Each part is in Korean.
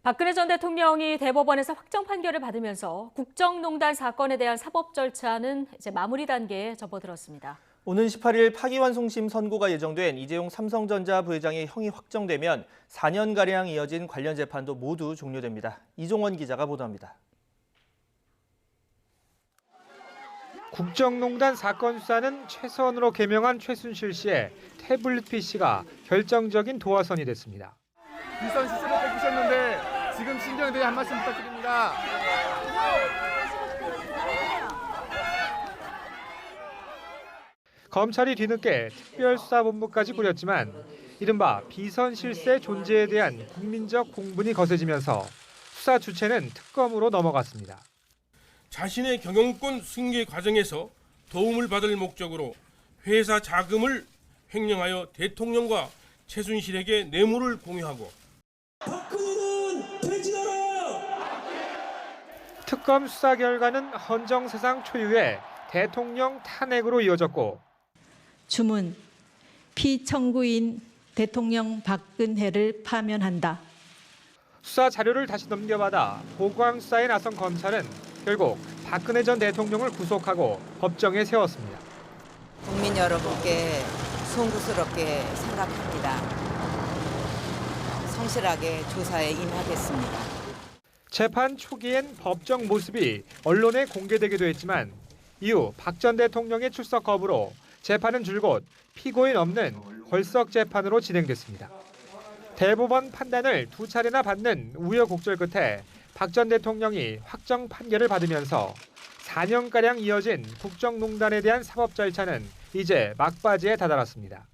박근혜 전 대통령이 대법원에서 확정 판결을 받으면서 국정농단 사건에 대한 사법 절차는 이제 마무리 단계에 접어들었습니다. 오는 18일 파기환송심 선고가 예정된 이재용 삼성전자 부회장의 형이 확정되면 4년가량 이어진 관련 재판도 모두 종료됩니다. 이종원 기자가 보도합니다. 국정농단 사건 수사는 최선으로 개명한 최순실 씨의 태블릿 PC가 결정적인 도화선이 됐습니다. 비선 시스를 뺏기셨는데 지금 심정에 대해 한 말씀 부탁드립니다. 검찰이 뒤늦게 특별수사본부까지 꾸렸지만 이른바 비선 실세 존재에 대한 국민적 공분이 거세지면서 수사 주체는 특검으로 넘어갔습니다. 자신의 경영권 승계 과정에서 도움을 받을 목적으로 회사 자금을 횡령하여 대통령과 최순실에게 뇌물을 공유하고 박근혜는 퇴진하라! 특검 수사 결과는 헌정사상 초유의 대통령 탄핵으로 이어졌고 주문, 피청구인 대통령 박근혜를 파면한다. 수사 자료를 다시 넘겨받아 보강 수사에 나선 검찰은 결국 박근혜 전 대통령을 구속하고 법정에 세웠습니다. 국민 여러분께 송구스럽게 생각합니다. 성실하게 조사에 임하겠습니다. 재판 초기엔 법정 모습이 언론에 공개되기도 했지만 이후 박 전 대통령의 출석 거부로 재판은 줄곧 피고인 없는 걸석 재판으로 진행됐습니다. 대법원 판단을 두 차례나 받는 우여곡절 끝에 박 전 대통령이 확정 판결을 받으면서 4년가량 이어진 국정농단에 대한 사법 절차는 이제 막바지에 다다랐습니다.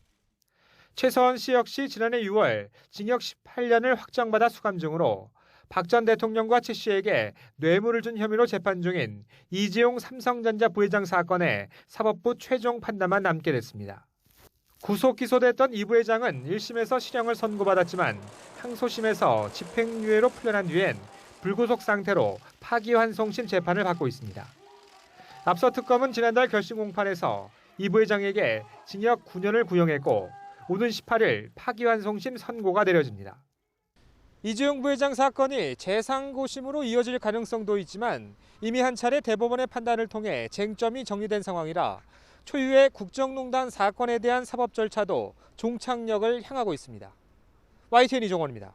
최서원 씨 역시 지난해 6월 징역 18년을 확정받아 수감 중으로 박 전 대통령과 최 씨에게 뇌물을 준 혐의로 재판 중인 이재용 삼성전자 부회장 사건의 사법부 최종 판단만 남게 됐습니다. 구속 기소됐던 이 부회장은 1심에서 실형을 선고받았지만 항소심에서 집행유예로 풀려난 뒤엔 불구속 상태로 파기환송심 재판을 받고 있습니다. 앞서 특검은 지난달 결심 공판에서 이 부회장에게 징역 9년을 구형했고 오는 18일 파기환송심 선고가 내려집니다. 이재용 부회장 사건이 재상고심으로 이어질 가능성도 있지만 이미 한 차례 대법원의 판단을 통해 쟁점이 정리된 상황이라 초유의 국정농단 사건에 대한 사법 절차도 종착역을 향하고 있습니다. YTN 이종원입니다.